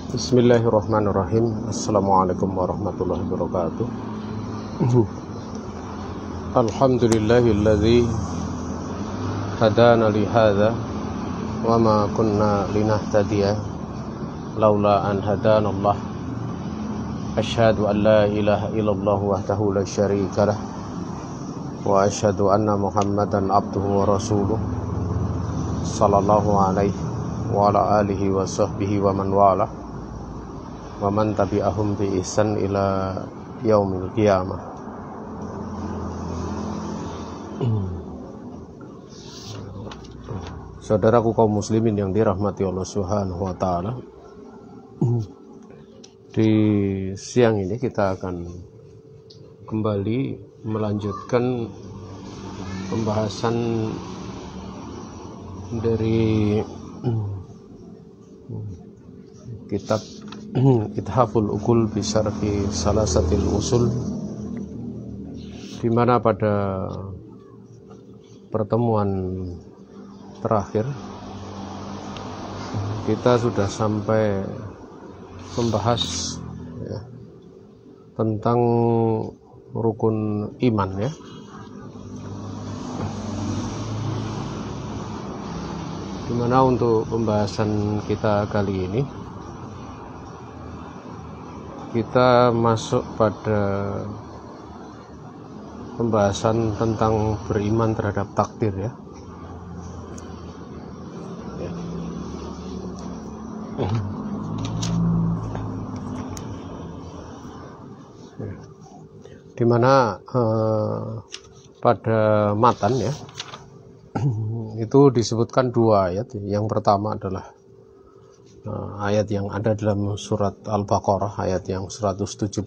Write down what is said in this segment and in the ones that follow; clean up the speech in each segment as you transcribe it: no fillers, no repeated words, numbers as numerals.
Bismillahirrahmanirrahim. Assalamualaikum warahmatullahi wabarakatuh. Alhamdulillahilladzi hadana li hadza wa ma kunna linahtadiya laula an hadanallah. Asyhadu an la ilaha illallah wahdahu la syarika lah wa asyhadu anna Muhammadan abduhu wa rasuluh sallallahu alaihi wa ala alihi wa sahbihi wa man wala wa man tabi'ahum bi ihsan ila yaumil qiyamah. Saudaraku kaum muslimin yang dirahmati Allah Subhanahu wa taala. Di siang ini kita akan kembali melanjutkan pembahasan dari kitab Ithaful Uqul bi Syarhi Salasatil Usul, di mana pada pertemuan terakhir kita sudah sampai membahas tentang rukun iman ya. Dimana untuk pembahasan kita kali ini kita masuk pada pembahasan tentang beriman terhadap takdir ya. Dimana pada matan ya itu disebutkan dua ayat. Yang pertama adalah ayat yang ada dalam surat Al-Baqarah ayat yang 177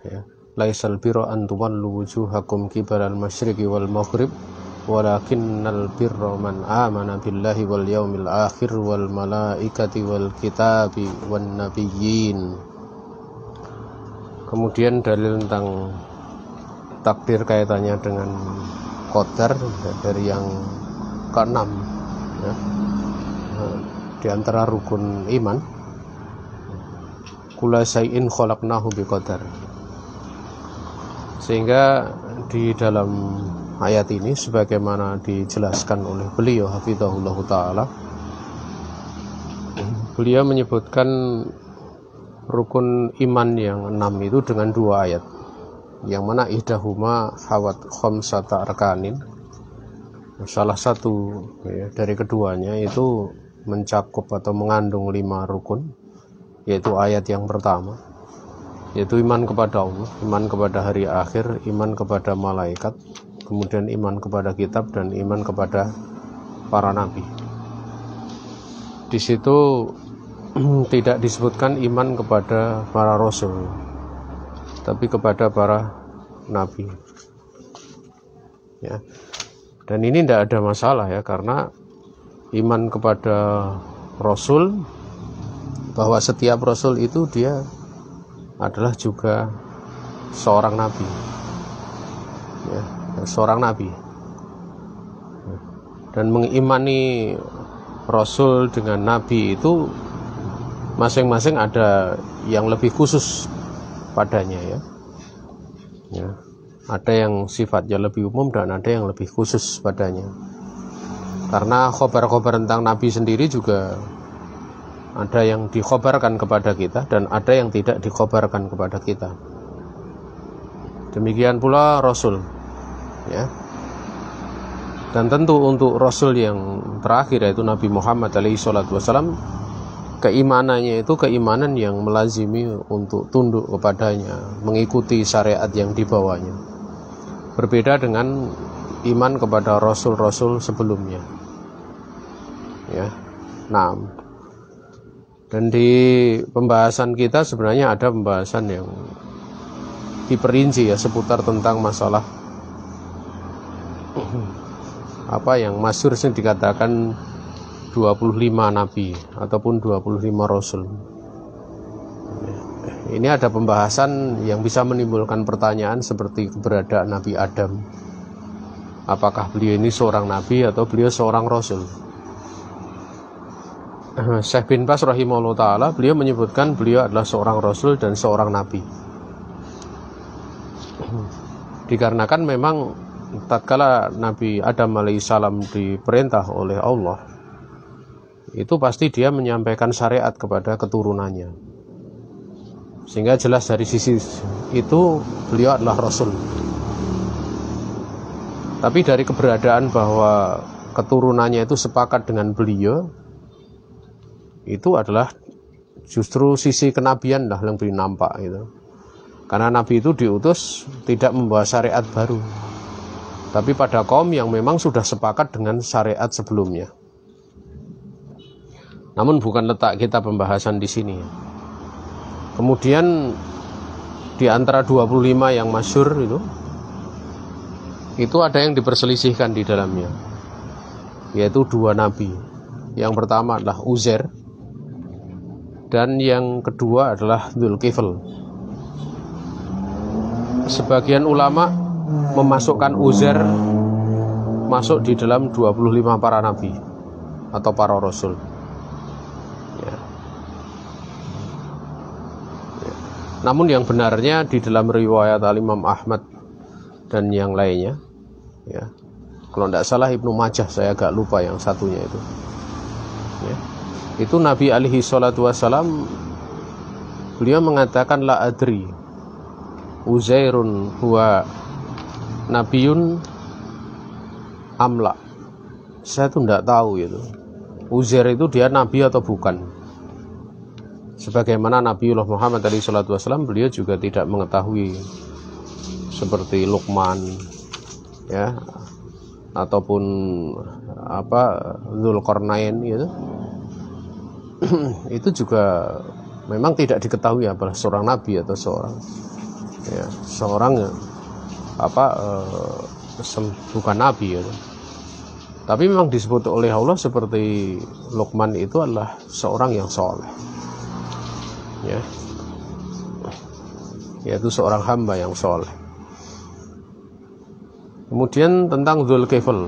ya. Laisal birra an tuwallu wujuhakum qibalal masyriqi wal maghrib walakinnal birra man amana billahi wal yaumil akhir wal malaikati wal kitabi wan nabiyyin. Kemudian dalil tentang takdir kaitannya dengan qadar dari yang keenam ya. Di antara rukun iman, kulla syai'in khalaqnahu biqadar. Sehingga di dalam ayat ini sebagaimana dijelaskan oleh beliau hafizahullah taala, beliau menyebutkan rukun iman yang 6 itu dengan dua ayat, yang mana ihdahuma hawat khamsata arkanin. Salah satu ya, dari keduanya itu mencakup atau mengandung 5 rukun, yaitu ayat yang pertama, yaitu iman kepada Allah, iman kepada hari akhir, iman kepada malaikat, kemudian iman kepada kitab, dan iman kepada para nabi. Di situ tidak disebutkan iman kepada para rasul, tapi kepada para nabi ya. Dan ini tidak ada masalah ya, karena iman kepada rasul, bahwa setiap rasul itu dia adalah juga seorang nabi ya, seorang nabi. Dan mengimani rasul dengan nabi itu masing-masing ada yang lebih khusus padanya ya. Ya. Ada yang sifatnya lebih umum dan ada yang lebih khusus padanya. Karena khobar-khobar tentang nabi sendiri juga ada yang dikhobarkan kepada kita dan ada yang tidak dikhobarkan kepada kita. Demikian pula rasul ya. Dan tentu untuk rasul yang terakhir, yaitu Nabi Muhammad SAW, keimanannya itu keimanan yang melazimi untuk tunduk kepadanya, mengikuti syariat yang dibawanya. Berbeda dengan iman kepada rasul-rasul sebelumnya ya. Nah, dan di pembahasan kita sebenarnya ada pembahasan yang diperinci ya, seputar tentang masalah apa yang masyhur dikatakan 25 nabi ataupun 25 rasul. Ini ada pembahasan yang bisa menimbulkan pertanyaan seperti keberadaan Nabi Adam. Apakah beliau ini seorang nabi atau beliau seorang rasul? Syekh bin Baz rahimahullah ta'ala, beliau menyebutkan beliau adalah seorang rasul dan seorang nabi. Dikarenakan memang tatkala Nabi Adam alaihissalam diperintah oleh Allah, itu pasti dia menyampaikan syariat kepada keturunannya, sehingga jelas dari sisi itu beliau adalah rasul. Tapi dari keberadaan bahwa keturunannya itu sepakat dengan beliau, itu adalah justru sisi kenabian lah yang lebih nampak gitu. Karena Nabi itu diutus tidak membawa syariat baru, tapi pada kaum yang memang sudah sepakat dengan syariat sebelumnya. Namun bukan letak kita pembahasan di sini. Kemudian di antara 25 yang masyhur itu ada yang diperselisihkan di dalamnya, yaitu 2 nabi. Yang pertama adalah Uzair, dan yang kedua adalah Dzulkifl. Sebagian ulama memasukkan Uzair masuk di dalam 25 para nabi atau para rasul. Ya. Namun yang benarnya di dalam riwayat Imam Ahmad dan yang lainnya, ya, kalau tidak salah Ibnu Majah, saya agak lupa yang satunya itu, ya, itu Nabi alaihi salatu wassalam, beliau mengatakan la adri Uzairun huwa nabiyun amla. Saya tuh tidak tahu itu Uzair itu dia nabi atau bukan. Sebagaimana Nabiullah Muhammad SAW, beliau juga tidak mengetahui seperti Luqman, ya, ataupun Dzulqarnain gitu. Itu juga memang tidak diketahui apakah seorang nabi atau seorang bukan nabi ya. Tapi memang disebut oleh Allah seperti Luqman itu adalah seorang yang soleh, ya, yaitu seorang hamba yang soleh. Kemudian tentang Dzulkifl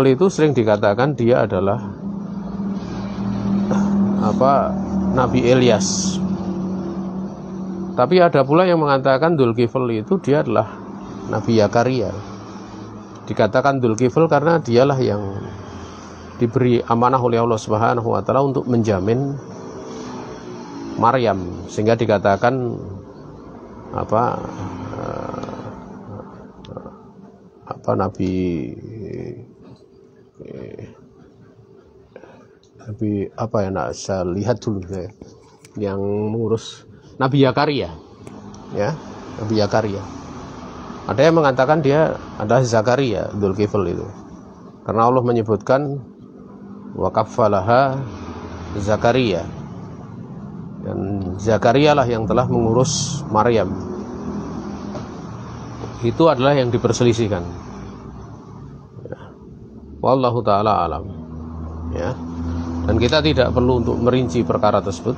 itu sering dikatakan dia adalah Nabi Ilyas. Tapi ada pula yang mengatakan Dzulkifl itu dia adalah Nabi Zakaria. Dikatakan Dzulkifl karena dialah yang diberi amanah oleh Allah Subhanahu wa taala untuk menjamin Maryam, sehingga dikatakan saya lihat dulu yang mengurus Nabi Zakaria, ya, Nabi Zakaria. Ada yang mengatakan dia adalah Zakaria, Dzulkifl itu, karena Allah menyebutkan wa kaffalaha Zakaria, dan Zakaria lah yang telah mengurus Maryam. Itu adalah yang diperselisihkan. Ya. Wallahu taala alam. Ya. Dan kita tidak perlu untuk merinci perkara tersebut.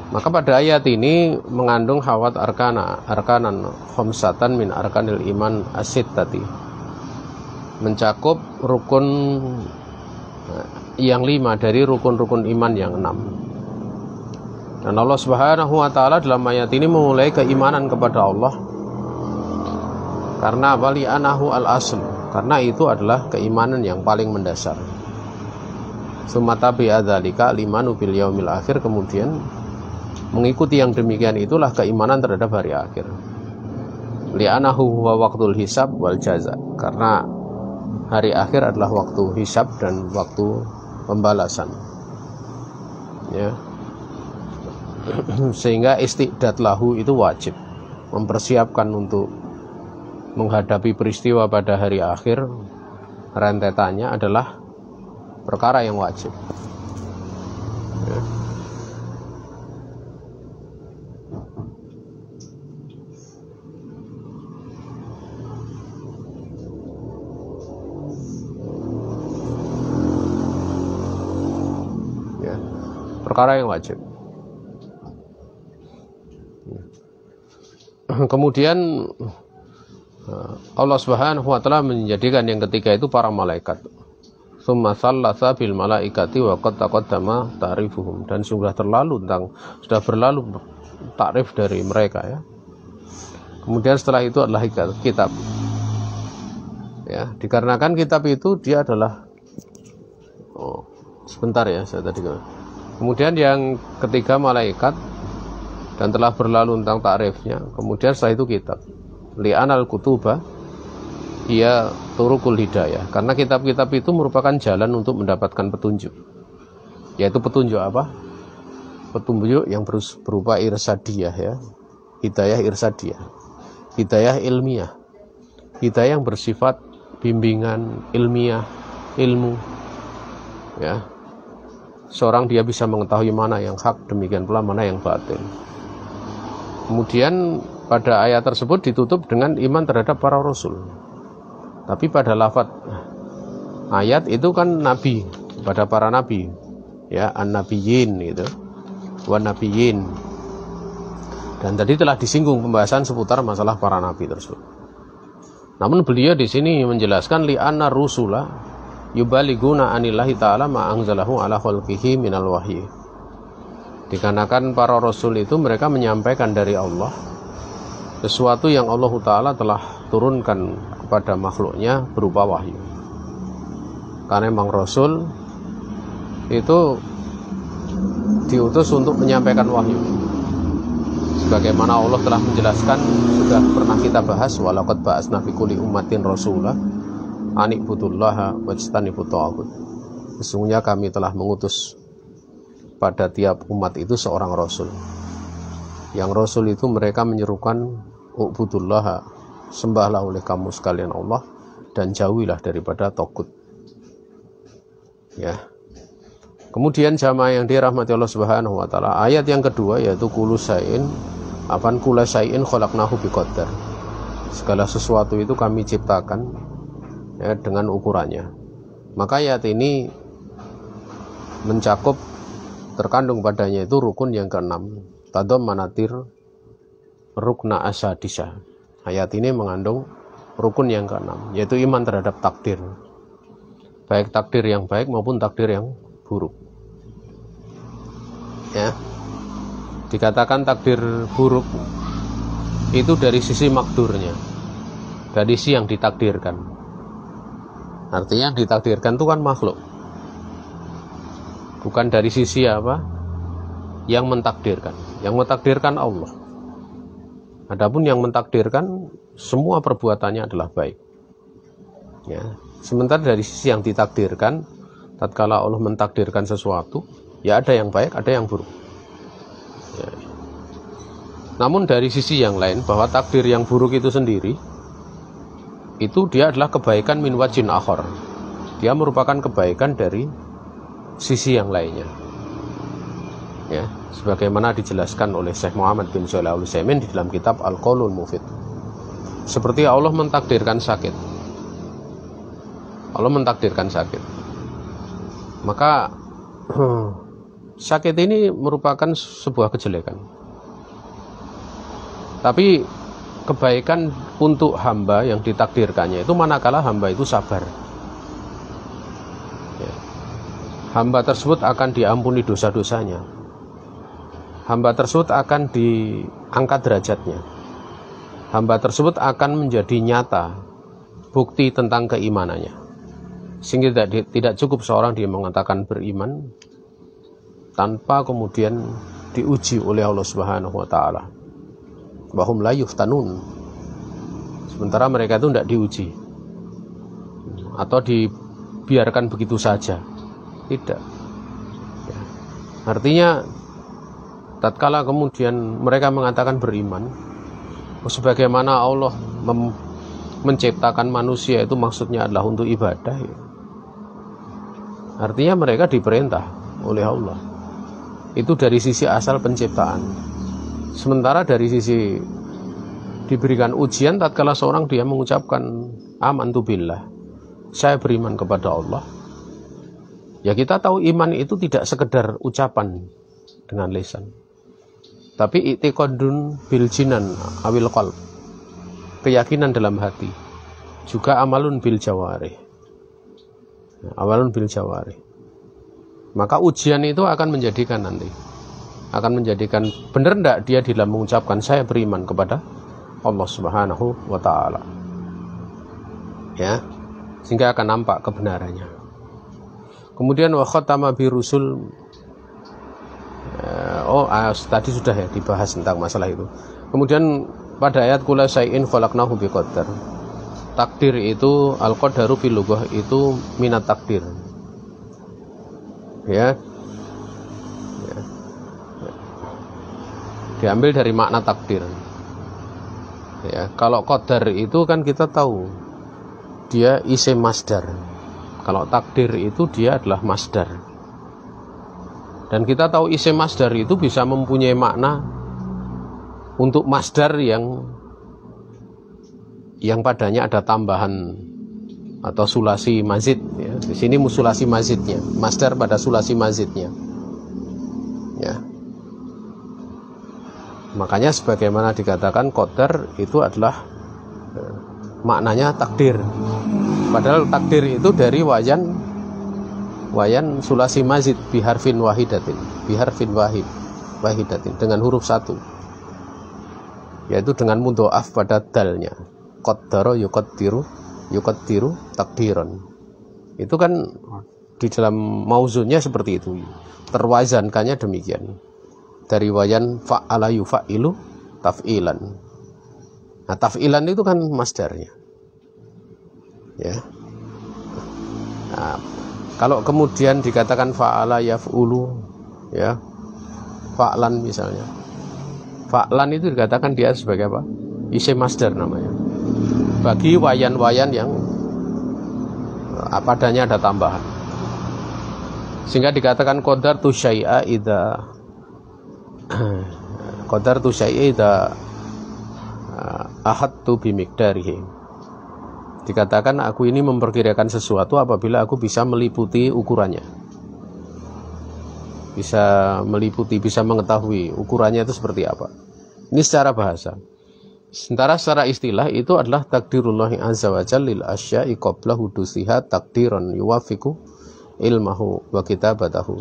Maka pada ayat ini mengandung hawat arkanan khamsatan min arkanil iman as-sittati, mencakup rukun yang 5 dari rukun-rukun iman yang 6. Dan Allah Subhanahu wa taala dalam ayat ini memulai keimanan kepada Allah karena wali anahu al-asl, karena itu adalah keimanan yang paling mendasar. Sumatabi adzalika limanu bil yaumil akhir, kemudian mengikuti yang demikian itulah keimanan terhadap hari akhir. Li'anahu huwa waqtul hisab wal jaza, karena hari akhir adalah waktu hisab dan waktu pembalasan, ya. Sehingga istiqdat lahu itu wajib, mempersiapkan untuk menghadapi peristiwa pada hari akhir, rentetannya adalah perkara yang wajib, ya. Perkara yang wajib. Kemudian Allah Subhanahu wa taala menjadikan yang ketiga itu para malaikat. Tsumma sallasa bil malaikati wa qad taqaddama ta'rifuhum, dan sudah berlalu takrif dari mereka ya. Kemudian setelah itu adalah kitab. Ya, dikarenakan kitab itu dia adalah sebentar ya saya tadi. Kemudian yang ketiga malaikat, dan telah berlalu tentang takrifnya. Kemudian setelah itu kitab. Li'anal kutuba ia turukul hidayah, karena kitab-kitab itu merupakan jalan untuk mendapatkan petunjuk. Yaitu petunjuk apa? Petunjuk yang berupa irsadiyah ya. Hidayah irsadiyah. Hidayah ilmiah. Hidayah yang bersifat bimbingan ilmiah, ilmu ya. Seorang dia bisa mengetahui mana yang hak, demikian pula mana yang batil. Kemudian pada ayat tersebut ditutup dengan iman terhadap para rasul. Tapi pada lafaz ayat itu kan nabi, pada para nabi ya, an-nabiyyin gitu, wan nabiyyin. Dan tadi telah disinggung pembahasan seputar masalah para nabi tersebut. Namun beliau di sini menjelaskan li'anna rusula yubaliguna anillahi ta'ala ma anzalahu ala khalqihi minal wahyi. Dikarenakan para rasul itu mereka menyampaikan dari Allah sesuatu yang Allah Ta'ala telah turunkan kepada makhluknya berupa wahyu. Karena memang rasul itu diutus untuk menyampaikan wahyu. Sebagaimana Allah telah menjelaskan, sudah pernah kita bahas, walaqad ba'atsna fi kulli ummatin rasulah an ibudullaha wajtanibut taghut. Sesungguhnya kami telah mengutus pada tiap umat itu seorang rasul. Yang rasul itu mereka menyerukan ubudullaha, sembahlah oleh kamu sekalian Allah, dan jauhilah daripada taghut. Ya. Kemudian jamaah yang dirahmati Allah Subhanahu wa taala, ayat yang kedua yaitu kula syai'in khalaqnahu biqadar. Segala sesuatu itu kami ciptakan ya, dengan ukurannya. Maka ayat ini mencakup, terkandung padanya itu rukun yang keenam, tadammanatir rukna asadisa. Ayat ini mengandung rukun yang keenam, yaitu iman terhadap takdir, baik takdir yang baik maupun takdir yang buruk. Ya, dikatakan takdir buruk itu dari sisi makdurnya, dari sisi yang ditakdirkan. Artinya yang ditakdirkan itu kan makhluk, bukan dari sisi apa yang mentakdirkan. Yang mentakdirkan Allah. Adapun yang mentakdirkan semua perbuatannya adalah baik. Ya, sementara dari sisi yang ditakdirkan, tatkala Allah mentakdirkan sesuatu, ya ada yang baik, ada yang buruk. Ya. Namun dari sisi yang lain, bahwa takdir yang buruk itu sendiri, itu dia adalah kebaikan min wajhin akhar. Dia merupakan kebaikan dari sisi yang lainnya. Ya, sebagaimana dijelaskan oleh Syekh Muhammad bin Shalih Al-Utsaimin di dalam kitab Al-Qaulul Mufid. Seperti Allah mentakdirkan sakit. Allah mentakdirkan sakit. Maka sakit ini merupakan sebuah kejelekan. Tapi kebaikan untuk hamba yang ditakdirkannya itu manakala hamba itu sabar. Ya. Hamba tersebut akan diampuni dosa-dosanya. Hamba tersebut akan diangkat derajatnya. Hamba tersebut akan menjadi nyata bukti tentang keimanannya. Sehingga tidak cukup seorang dia mengatakan beriman tanpa kemudian diuji oleh Allah Subhanahu wa taala. Wahum la yuftanun. Sementara mereka itu tidak diuji atau dibiarkan begitu saja. Tidak. Ya. Artinya tatkala kemudian mereka mengatakan beriman, sebagaimana Allah menciptakan manusia itu maksudnya adalah untuk ibadah ya. Artinya mereka diperintah oleh Allah. Itu dari sisi asal penciptaan. Sementara dari sisi diberikan ujian, tatkala seorang dia mengucapkan amantu billah, saya beriman kepada Allah. Ya kita tahu iman itu tidak sekedar ucapan dengan lisan, tapi i'tiqadun bil jinan awil qalb, keyakinan dalam hati, juga amalun bil jawarih. Amalun bil jawari. Maka ujian itu akan menjadikan nanti, akan menjadikan benar enggak dia di dalam mengucapkan saya beriman kepada Allah Subhanahu wa taala. Ya. Sehingga akan nampak kebenarannya. Kemudian wa khatama bi rusul. Tadi sudah ya dibahas tentang masalah itu. Kemudian pada ayat kula syai'in khalaqnahu biqadar. Takdir itu al-qadaru fil lughah itu minat takdir. Ya. Diambil dari makna takdir. Ya, kalau qadar itu kan kita tahu dia isim masdar. Kalau takdir itu dia adalah masdar. Dan kita tahu isim masdar itu bisa mempunyai makna untuk masdar yang padanya ada tambahan atau sulasi mazid ya. Di sini sulasi mazidnya, masdar pada sulasi mazidnya. Ya. Makanya sebagaimana dikatakan qadar itu adalah maknanya takdir. Padahal takdir itu dari wayan sulasi mazid biharfin wahidatin, wahidatin dengan huruf satu, yaitu dengan mudhoaf pada dalnya. Qaddara yuqaddiru takdiron. Itu kan di dalam mauzunnya seperti itu. Terwazankannya demikian. Dari wayan fa'ala yufa'ilu taf'ilan. Nah, taf'ilan itu kan masdarnya. Ya. Nah, kalau kemudian dikatakan fa'ala yaf'ulu ya. Fa'lan misalnya. Fa'lan itu dikatakan dia sebagai apa? Isim masdar namanya. Bagi wayan-wayan yang padanya ada tambahan. Sehingga dikatakan qadartu syai'a idza ahadtu bimiqdarihi. Dikatakan aku ini memperkirakan sesuatu apabila aku bisa meliputi ukurannya. Bisa meliputi, bisa mengetahui ukurannya itu seperti apa. Ini secara bahasa. Sementara secara istilah itu adalah takdirullahi azza wa jalla lil asya'i qabla hudusiha takdiran yuwafiqu ilmahu wa kitabatahu.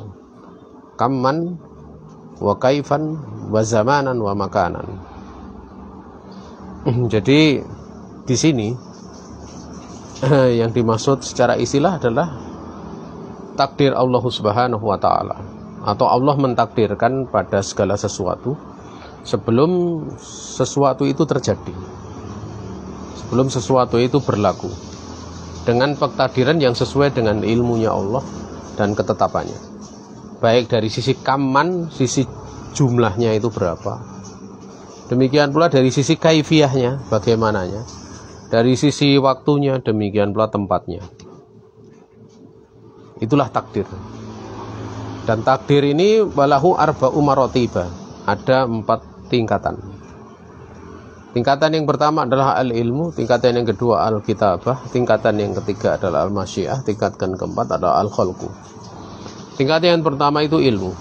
Kamman wa kaifan wa zamanan wa makanan. Jadi di sini yang dimaksud secara istilah adalah takdir Allah Subhanahu wa taala, atau Allah mentakdirkan pada segala sesuatu sebelum sesuatu itu terjadi, sebelum sesuatu itu berlaku, dengan pentakdiran yang sesuai dengan ilmunya Allah dan ketetapannya, baik dari sisi kaman, sisi jumlahnya itu berapa, demikian pula dari sisi kaifiyahnya, bagaimananya, dari sisi waktunya, demikian pula tempatnya. Itulah takdir. Dan takdir ini walahu arba'u maratiba, ada 4 tingkatan. Tingkatan yang pertama adalah al-ilmu, tingkatan yang kedua al-kitabah, tingkatan yang ketiga adalah al-masyiah, tingkatan keempat adalah al-khalqu. Tingkatan yang pertama itu ilmu.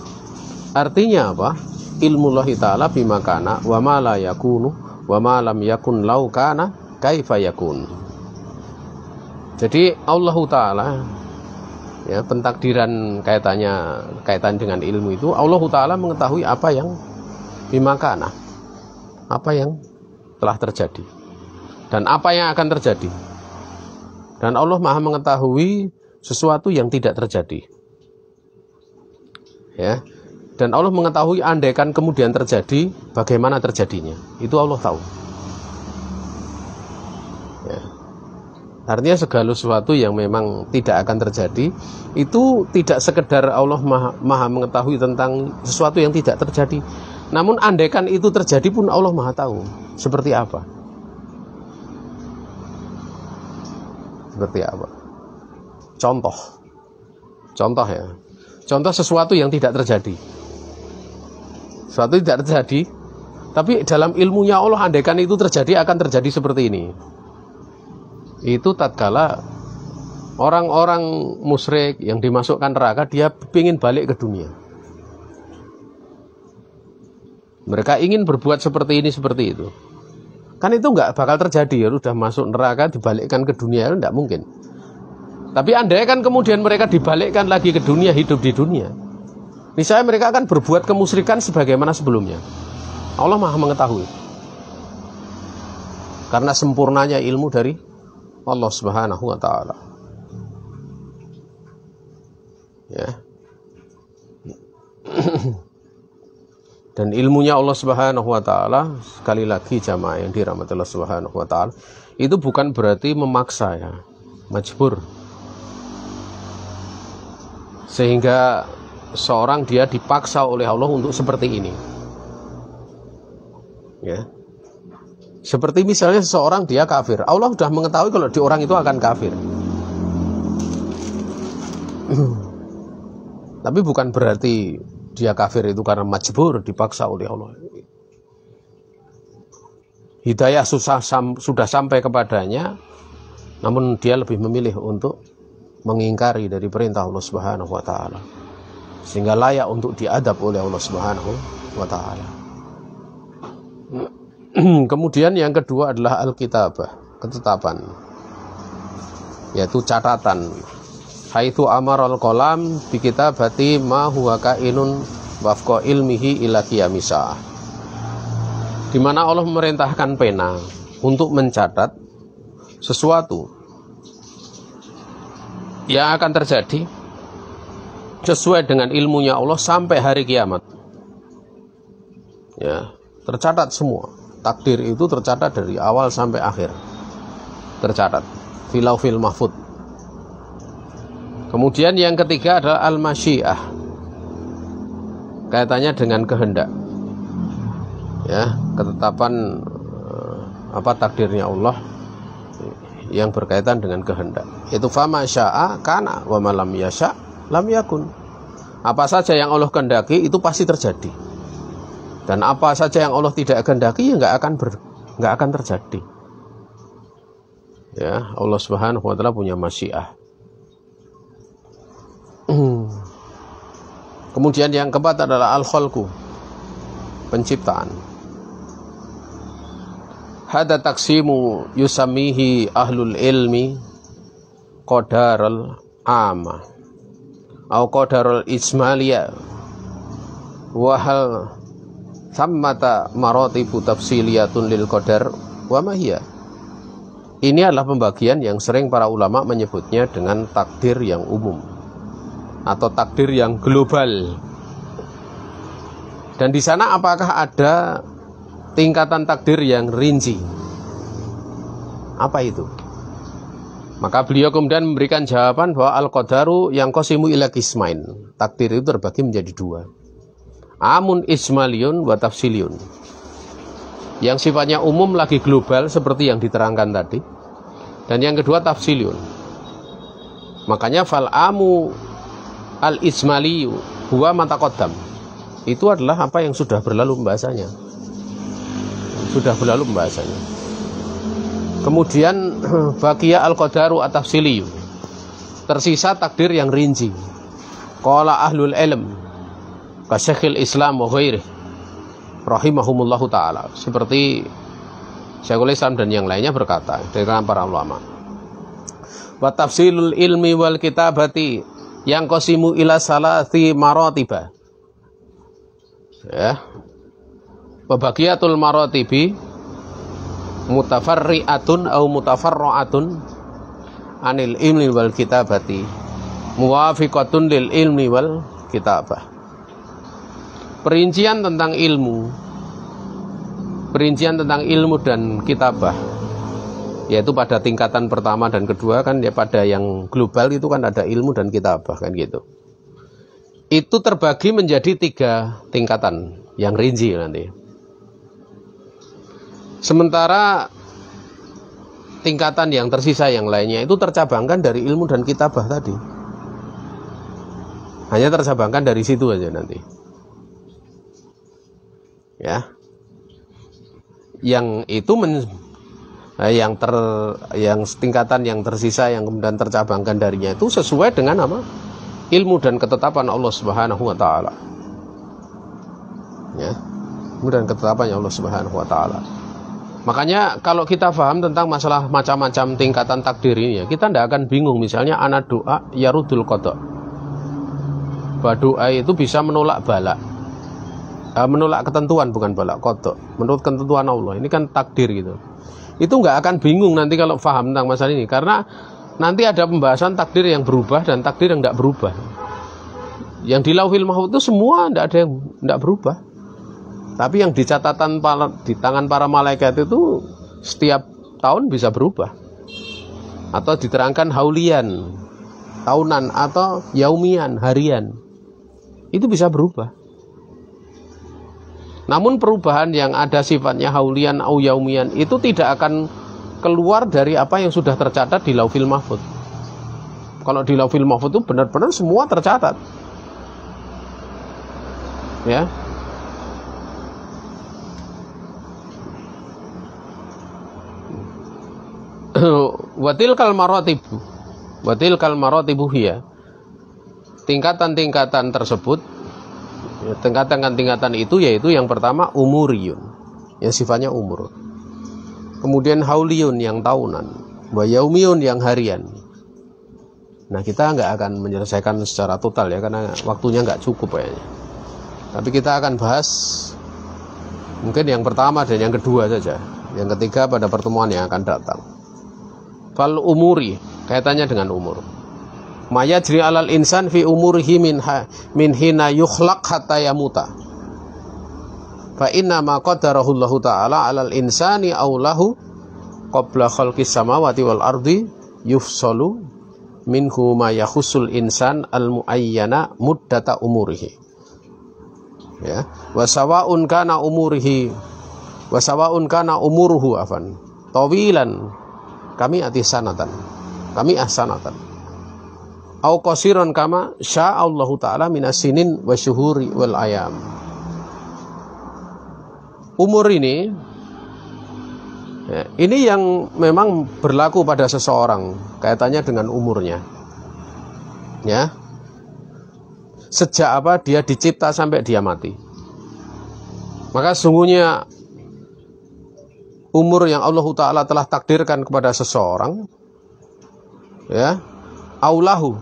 Artinya apa? Ilmu Allah Ta'ala bima kana wa ma la yakunu wa ma lam yakun lau kana kaifa yakun. Jadi Allah Ta'ala ya, pentakdiran kaitan dengan ilmu itu Allah Ta'ala mengetahui apa yang bimakana, apa yang telah terjadi dan apa yang akan terjadi. Dan Allah Maha mengetahui sesuatu yang tidak terjadi. Ya. Dan Allah mengetahui andaikan kemudian terjadi, bagaimana terjadinya. Itu Allah tahu. Ya. Artinya segala sesuatu yang memang tidak akan terjadi itu tidak sekedar Allah maha mengetahui tentang sesuatu yang tidak terjadi, namun andaikan itu terjadi pun Allah maha tahu seperti apa. Seperti apa? Contoh ya. Contoh sesuatu yang tidak terjadi. Sesuatu tidak terjadi, tapi dalam ilmunya Allah andaikan itu terjadi akan terjadi seperti ini. Itu tatkala orang-orang musyrik yang dimasukkan neraka, dia ingin balik ke dunia. Mereka ingin berbuat seperti ini, seperti itu. Kan itu nggak bakal terjadi, ya udah masuk neraka dibalikkan ke dunia, itu nggak mungkin. Tapi andai kan kemudian mereka dibalikkan lagi ke dunia, hidup di dunia, niscaya mereka akan berbuat kemusyrikan sebagaimana sebelumnya. Allah Maha mengetahui. Karena sempurnanya ilmu dari Allah Subhanahu wa taala. Ya. Dan ilmunya Allah Subhanahu wa taala, sekali lagi jamaah yang dirahmati Allah Subhanahu wa taala, itu bukan berarti memaksa ya, majbur. Sehingga seorang dia dipaksa oleh Allah untuk seperti ini. Ya. Seperti misalnya seseorang dia kafir. Allah sudah mengetahui kalau di orang itu akan kafir. Tapi bukan berarti dia kafir itu karena majbur, dipaksa oleh Allah. Hidayah sudah sampai kepadanya, namun dia lebih memilih untuk mengingkari dari perintah Allah Subhanahu wa taala. Sehingga layak untuk diadab oleh Allah Subhanahu wa taala. Kemudian yang kedua adalah al-kitabah, ketetapan, yaitu catatan. Haitsu amaral qalam bi kitabati ma huwa kainun wafqa ilmihi ila qiyamisah. Di mana Allah memerintahkan pena untuk mencatat sesuatu yang akan terjadi sesuai dengan ilmunya Allah sampai hari kiamat. Ya, tercatat semua. Takdir itu tercatat dari awal sampai akhir. Tercatat fil lauhil mahfuz. Kemudian yang ketiga adalah al-masyiah. Kaitannya dengan kehendak. Ya, ketetapan takdirnya Allah yang berkaitan dengan kehendak. Itu fama syaa kana wa ma lam yasha lam yakun. Apa saja yang Allah kehendaki itu pasti terjadi. Dan apa saja yang Allah tidak kehendaki ya nggak akan terjadi. Ya, Allah Subhanahu wa taala punya masyiah. Kemudian yang keempat adalah al-khalqu, penciptaan. Hada taksimu yusamihi ahlul ilmi qadarul amma atau qadarul ismaliyah wa hal sammata maratibu tafsiliyatun lil qadar wa mahiyya. Ini adalah pembagian yang sering para ulama menyebutnya dengan takdir yang umum atau takdir yang global. Dan di sana apakah ada tingkatan takdir yang rinci? Apa itu? Maka beliau kemudian memberikan jawaban bahwa al-qadaru yang qasimu ila qismain. Takdir itu terbagi menjadi dua. Amun ismaliyun wa tafsiliyun. Yang sifatnya umum lagi global seperti yang diterangkan tadi. Dan yang kedua tafsiliyun. Makanya fal amu al ismaliyu huwa ma taqaddam. Itu adalah apa yang sudah berlalu pembahasannya. Kemudian baqiya al qadaru at-tafsiliyu. Tersisa takdir yang rinci. Qala ahlul ilm Syekhul Islam wa ghairih rahimahumullahu ta'ala, seperti Syekhul Islam dan yang lainnya berkata dari kalangan para ulama, wa tafsilul ilmi wal kitabati yang qasimu ila salati maratiba. Ya, wabaqiyatul maratibi mutafarri'atun au mutafarra'atun anil ilmi wal kitabati muwafiqatun lil ilmi wal kitabah. Perincian tentang ilmu dan kitabah, yaitu pada tingkatan pertama dan kedua kan ya, pada yang global itu kan ada ilmu dan kitabah kan gitu. Itu terbagi menjadi 3 tingkatan yang rinci nanti. Sementara tingkatan yang tersisa yang lainnya itu tercabangkan dari ilmu dan kitabah tadi. Hanya tercabangkan dari situ aja nanti. Ya, yang itu yang tingkatan yang tersisa yang kemudian tercabangkan darinya itu sesuai dengan apa? Ilmu dan ketetapan Allah Subhanahu wa taala. Ya, ilmu dan ketetapan Allah Subhanahu wa taala. Makanya kalau kita paham tentang masalah macam-macam tingkatan takdir ini ya, kita tidak akan bingung. Misalnya ana doa yarudul qada, bahwa doa itu bisa menolak bala, menolak ketentuan, bukan bala, qada, menurut ketentuan Allah. Ini kan takdir gitu. Itu nggak akan bingung nanti kalau paham tentang masalah ini, karena nanti ada pembahasan takdir yang berubah dan takdir yang tidak berubah. Yang di Lauhil Mahfuz itu semua tidak ada yang tidak berubah. Tapi yang di catatan di tangan para malaikat itu setiap tahun bisa berubah. Atau diterangkan haulian, tahunan, atau yaumian, harian. Itu bisa berubah. Namun perubahan yang ada sifatnya haulian atau yaumian itu tidak akan keluar dari apa yang sudah tercatat di Lauhil Mahfuz. Kalau di Lauhil Mahfuz itu benar-benar semua tercatat. Ya. Watil kalmaratibu hiya, tingkatan-tingkatan tersebut, tingkatan-tingkatan itu yaitu yang pertama umuriyun, yang sifatnya umur, kemudian hauliyun yang tahunan, wa yaumiyun yang harian. Nah, kita nggak akan menyelesaikan secara total ya, karena waktunya nggak cukup kayaknya. Tapi kita akan bahas mungkin yang pertama dan yang kedua saja, yang ketiga pada pertemuan yang akan datang. Fal umuri, kaitannya dengan umur. Maya jri alal insan fi umurihi min hina yukhlaq hatta yamuta. Fa inna ma qadarahu Allah Ta'ala alal insani aulahu qabla khalqis samawati wal ardi yufsalu minhu ma yakhusul insan al muayyana muddata umurihi. Ya, wa sawa'un kana umuruhu afan tawilan kami ahsanatan au qasiran kama sya'allahu ta'ala minasinin wa syuhuri wal ayam. Umur ini ya, ini yang memang berlaku pada seseorang kaitannya dengan umurnya ya, sejak apa dia dicipta sampai dia mati. Maka sungguhnya umur yang Allah Ta'ala telah takdirkan kepada seseorang ya, aulahu,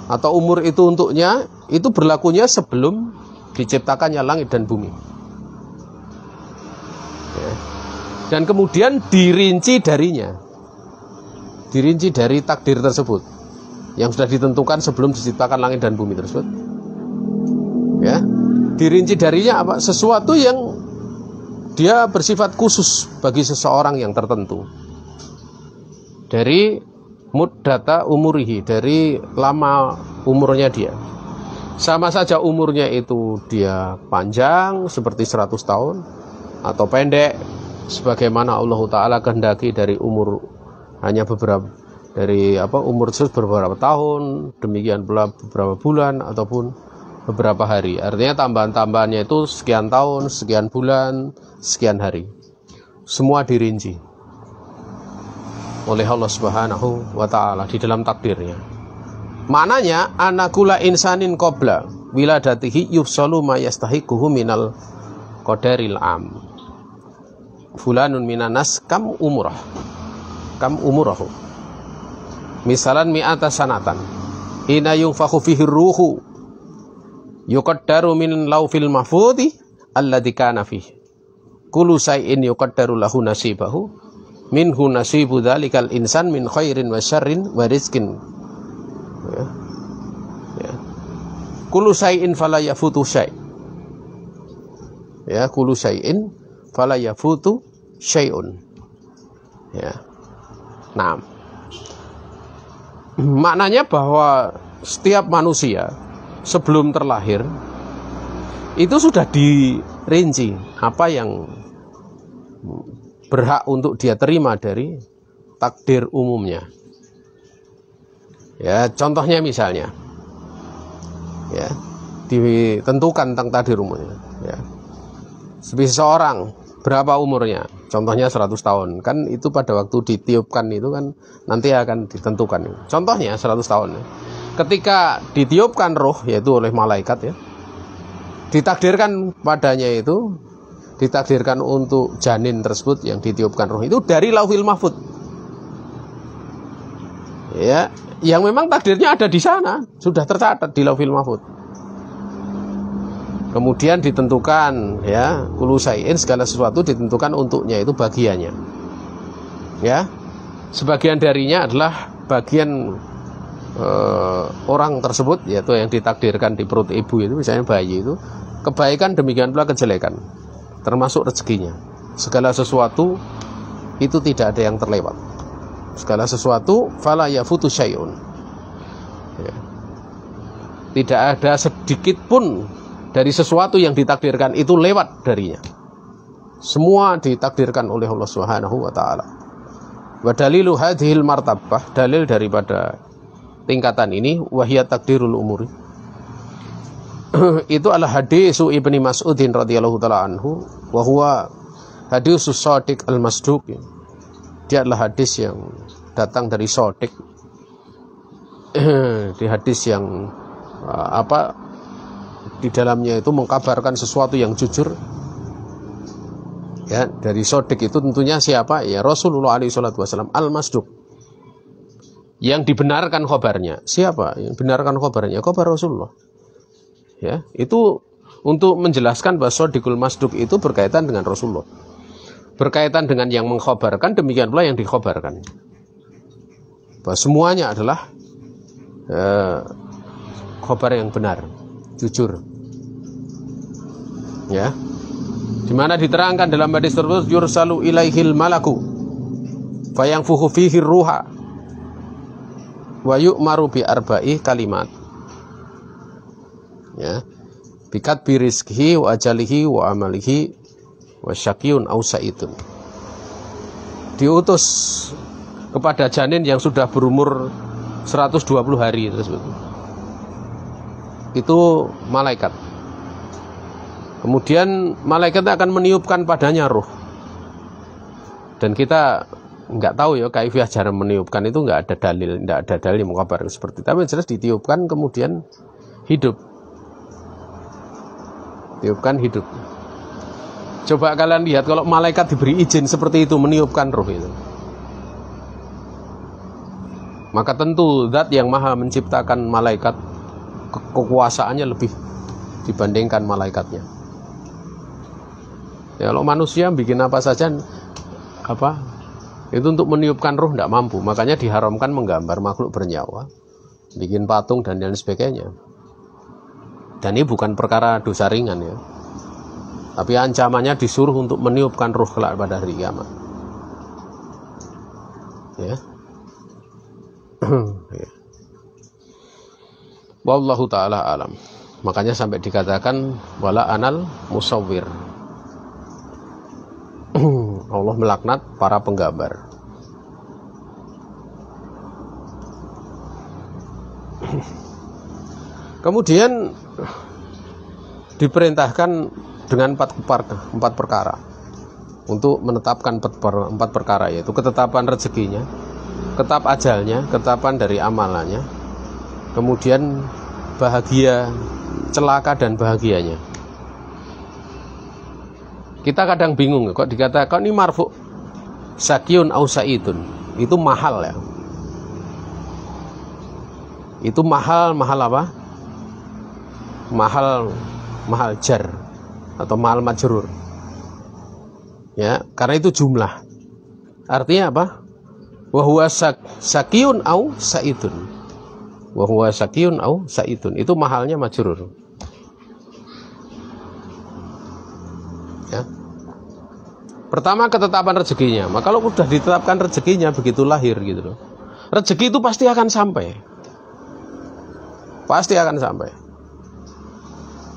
atau umur itu untuknya, itu berlakunya sebelum diciptakannya langit dan bumi ya. Dan kemudian dirinci darinya, dirinci dari takdir tersebut yang sudah ditentukan sebelum diciptakan langit dan bumi tersebut ya. Dirinci darinya apa? Sesuatu yang dia bersifat khusus bagi seseorang yang tertentu. Dari muddata umurihi, dari lama umurnya dia. Sama saja umurnya itu dia panjang seperti 100 tahun atau pendek sebagaimana Allah Ta'ala kehendaki dari umur hanya beberapa, dari umur tersebut beberapa tahun, demikian pula beberapa bulan ataupun beberapa hari. Artinya tambahan-tambahannya itu sekian tahun, sekian bulan, sekian hari. Semua dirinci oleh Allah Subhanahu wa Ta'ala di dalam takdirnya. Maknanya anakula insanin qabla wiladatihi yufsalu ma yastahiquhu minal qadaril am. Fulanun minanas kam umurahu. Misalan mi'ata sanatan. Ina yunfakhu fihi ruhu yuqaddaru min laufil mahfudhi alladzi kana fihi. Kullu shay'in yuqaddaru lahu nasibahu minhu nasibu dzalikal insan min khairin wa syarrin wa rizqin. Ya. Kullu shay'in fala yafutu syai'. Ya, kullu shay'in fala yafutu syai'un. Ya. Nah, maknanya bahwa setiap manusia sebelum terlahir itu sudah dirinci apa yang berhak untuk dia terima dari takdir umumnya. Ya, contohnya misalnya, ya, ditentukan tentang takdir umumnya. Ya, seseorang berapa umurnya? Contohnya 100 tahun. Kan itu pada waktu ditiupkan itu kan nanti akan ditentukan. Contohnya 100 tahun. Ketika ditiupkan roh, yaitu oleh malaikat ya, ditakdirkan padanya itu, ditakdirkan untuk janin tersebut yang ditiupkan roh itu dari Lauhil Mahfuz. Ya, yang memang takdirnya ada di sana, sudah tercatat di Lauhil Mahfuz. Kemudian ditentukan, ya, kullu syai'in, segala sesuatu ditentukan untuknya, itu bagiannya. Ya, sebagian darinya adalah bagian orang tersebut, yaitu yang ditakdirkan di perut ibu itu, misalnya bayi itu, kebaikan demikian pula kejelekan, termasuk rezekinya. Segala sesuatu itu tidak ada yang terlewat. Segala sesuatu fala yafutu syai'un. Ya. Tidak ada sedikit pun dari sesuatu yang ditakdirkan itu lewat darinya. Semua ditakdirkan oleh Allah Subhanahu wa taala. Wa dalilu hadhil martabah, dalil daripada tingkatan ini, wahiyat takdirul umuri. Itu adalah hadis Ibnu Mas'udin radhiyallahu taala anhu, wa huwa hadisus shadiq al-masduq. Dia adalah hadis yang datang dari shadiq. Di hadis yang di dalamnya itu mengkabarkan sesuatu yang jujur. Ya, dari shadiq itu tentunya siapa? Ya, Rasulullah alaihi salatu wasallam al-masduq. Yang dibenarkan khabarnya. Siapa yang benarkan khabarnya? Khabar Rasulullah. Ya, itu untuk menjelaskan bahwa shadiqul masduq itu berkaitan dengan Rasulullah. Berkaitan dengan yang mengkhabarkan, demikian pula yang dikhabarkan. Bahwa semuanya adalah khabar yang benar, jujur. Ya, dimana diterangkan dalam hadis tersebut, yursalu ilaihil malaku fayangfuhu fihi ruha wa yu'maru bi arba'i kalimat. Ya, bikat bi rizqihi wa ajalihi wa amalihi wa syaqiyun aw sa'idun. Diutus kepada janin yang sudah berumur 120 hari tersebut. Itu malaikat. Kemudian malaikat akan meniupkan padanya ruh. Dan kita nggak tahu ya kaifiah cara meniupkan itu, nggak ada dalil yang mengkabarkan seperti itu. Tapi jelas ditiupkan kemudian hidup. Tiupkan hidup. Coba kalian lihat kalau malaikat diberi izin seperti itu meniupkan ruh itu. Maka tentu zat yang maha menciptakan malaikat, kekuasaannya lebih dibandingkan malaikatnya. Ya, kalau manusia bikin apa saja itu untuk meniupkan ruh tidak mampu. Makanya diharamkan menggambar makhluk bernyawa, bikin patung dan lain sebagainya. Dan ini bukan perkara dosa ringan ya. Tapi ancamannya disuruh untuk meniupkan ruh kelak pada hari kiamat. Ya. Ya. Wallahu ta'ala alam. Makanya sampai dikatakan wala anal musawwir. Allah melaknat para penggambar. Kemudian diperintahkan dengan empat perkara untuk menetapkan empat perkara, yaitu ketetapan rezekinya, ketap ajalnya, ketetapan dari amalannya, kemudian bahagia, celaka dan bahagianya. Kita kadang bingung kok dikatakan ini marfu sakyun au saidun, itu mahal ya. Itu mahal apa? Mahal jar atau mahal majrur. Ya, karena itu jumlah. Artinya apa? Wa huwa sakyun au saidun. Wa huwa sakyun au saidun. Itu mahalnya majrur. Ya. Pertama ketetapan rezekinya. Maka kalau sudah ditetapkan rezekinya begitu lahir gitu loh. Rezeki itu pasti akan sampai. Pasti akan sampai.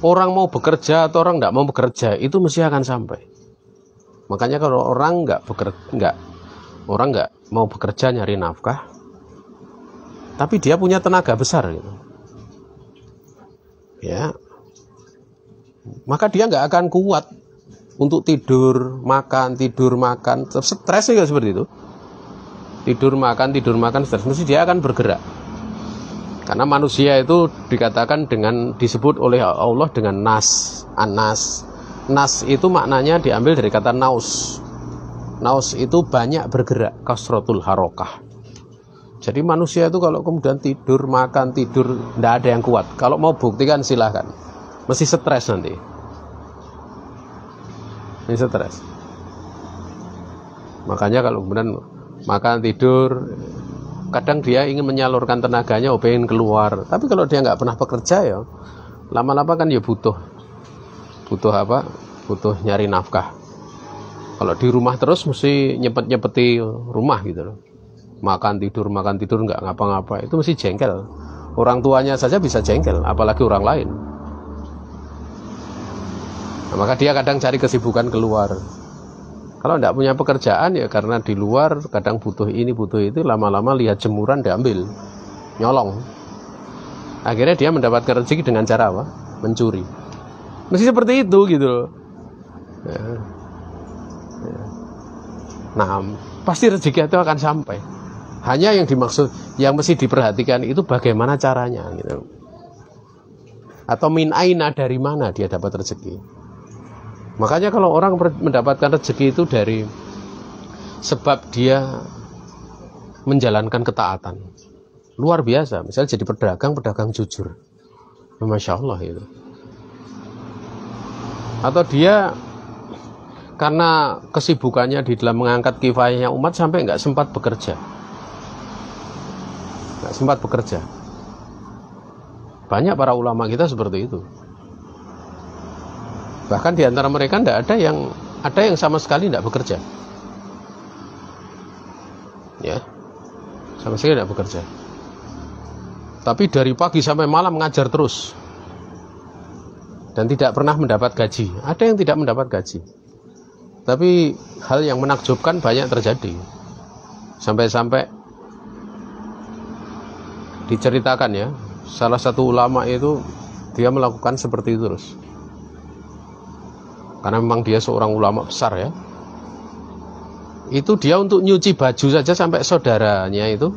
Orang mau bekerja atau orang tidak mau bekerja itu mesti akan sampai. Makanya kalau orang nggak mau bekerja nyari nafkah, tapi dia punya tenaga besar gitu. Ya. Maka dia nggak akan kuat untuk tidur makan, stres juga seperti itu. Tidur makan, stres. Mesti dia akan bergerak. Karena manusia itu dikatakan disebut oleh Allah dengan nas, anas, Nas itu maknanya diambil dari kata naus. Naus itu banyak bergerak, kasratul harokah. Jadi manusia itu kalau kemudian tidur, makan, tidur, tidak ada yang kuat. Kalau mau buktikan silahkan. Mesti stres nanti. Ini stres. Makanya kalau kemudian makan, tidur, kadang dia ingin menyalurkan tenaganya, pengen keluar. Tapi kalau dia nggak pernah bekerja ya, lama-lama kan ya butuh apa? Butuh nyari nafkah. Kalau di rumah terus mesti nyepeti rumah gitu loh. Makan tidur nggak ngapa-ngapa, itu mesti jengkel. Orang tuanya saja bisa jengkel, apalagi orang lain. Nah, maka dia kadang cari kesibukan keluar. Kalau tidak punya pekerjaan ya karena di luar kadang butuh ini butuh itu, lama-lama lihat jemuran diambil, nyolong. Akhirnya dia mendapatkan rezeki dengan cara apa? Mencuri. Mesti seperti itu gitu loh. Ya. Nah, pasti rezeki itu akan sampai. Hanya yang dimaksud, yang mesti diperhatikan itu bagaimana caranya gitu. Atau min aina, dari mana dia dapat rezeki. Makanya kalau orang mendapatkan rezeki itu dari sebab dia menjalankan ketaatan. Luar biasa, misalnya jadi pedagang jujur. Masya Allah itu. Atau dia karena kesibukannya di dalam mengangkat kifayahnya umat sampai nggak sempat bekerja. Banyak para ulama kita seperti itu. Bahkan di antara mereka ada yang sama sekali tidak bekerja. Ya. Sama sekali tidak bekerja. Tapi dari pagi sampai malam mengajar terus. Dan tidak pernah mendapat gaji. Ada yang tidak mendapat gaji. Tapi hal yang menakjubkan banyak terjadi. Sampai-sampai diceritakan ya, salah satu ulama itu dia melakukan seperti itu terus. Karena memang dia seorang ulama besar ya. Itu dia untuk nyuci baju saja sampai saudaranya itu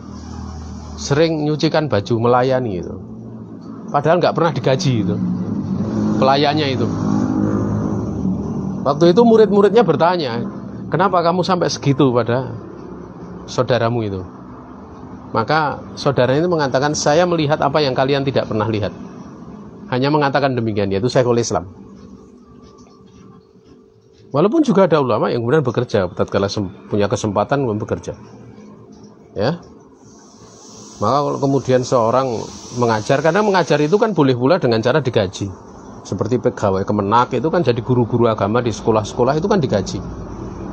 sering nyucikan baju, melayani itu. Padahal nggak pernah digaji itu. Pelayannya itu. Waktu itu murid-muridnya bertanya, kenapa kamu sampai segitu pada saudaramu itu? Maka saudaranya itu mengatakan, saya melihat apa yang kalian tidak pernah lihat. Hanya mengatakan demikian, yaitu Syekhul Islam. Walaupun juga ada ulama yang kemudian bekerja, tatkala punya kesempatan bekerja. Ya. Maka kalau kemudian seorang mengajar, karena mengajar itu kan boleh pula dengan cara digaji. Seperti pegawai Kemenak itu kan jadi guru-guru agama di sekolah-sekolah itu kan digaji.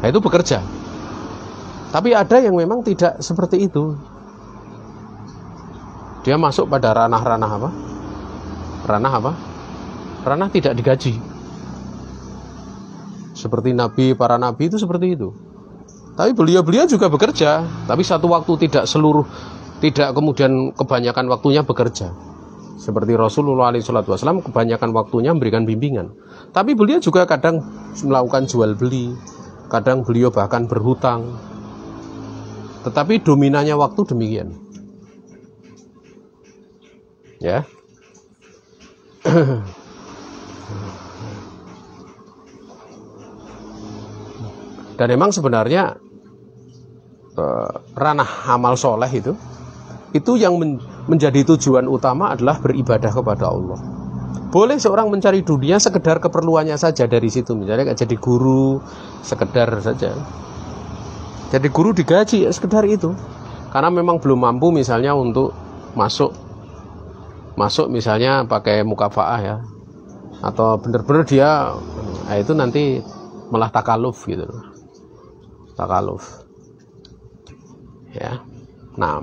Nah, itu bekerja. Tapi ada yang memang tidak seperti itu. Dia masuk pada ranah-ranah apa? Ranah tidak digaji. Seperti para nabi itu seperti itu. Tapi beliau juga bekerja. Tapi satu waktu tidak kemudian kebanyakan waktunya bekerja. Seperti Rasulullah SAW kebanyakan waktunya memberikan bimbingan. Tapi beliau juga kadang melakukan jual beli. Kadang beliau bahkan berhutang. Tetapi dominannya waktu demikian. Ya. Dan memang sebenarnya ranah amal soleh itu yang menjadi tujuan utama adalah beribadah kepada Allah. Boleh seorang mencari dunia sekedar keperluannya saja dari situ, misalnya jadi guru sekedar saja. Jadi guru digaji ya sekedar itu. Karena memang belum mampu misalnya untuk masuk misalnya pakai mukafaah ya. Atau benar-benar dia itu nanti malah takaluf gitu. Takaluf. Ya. Nah.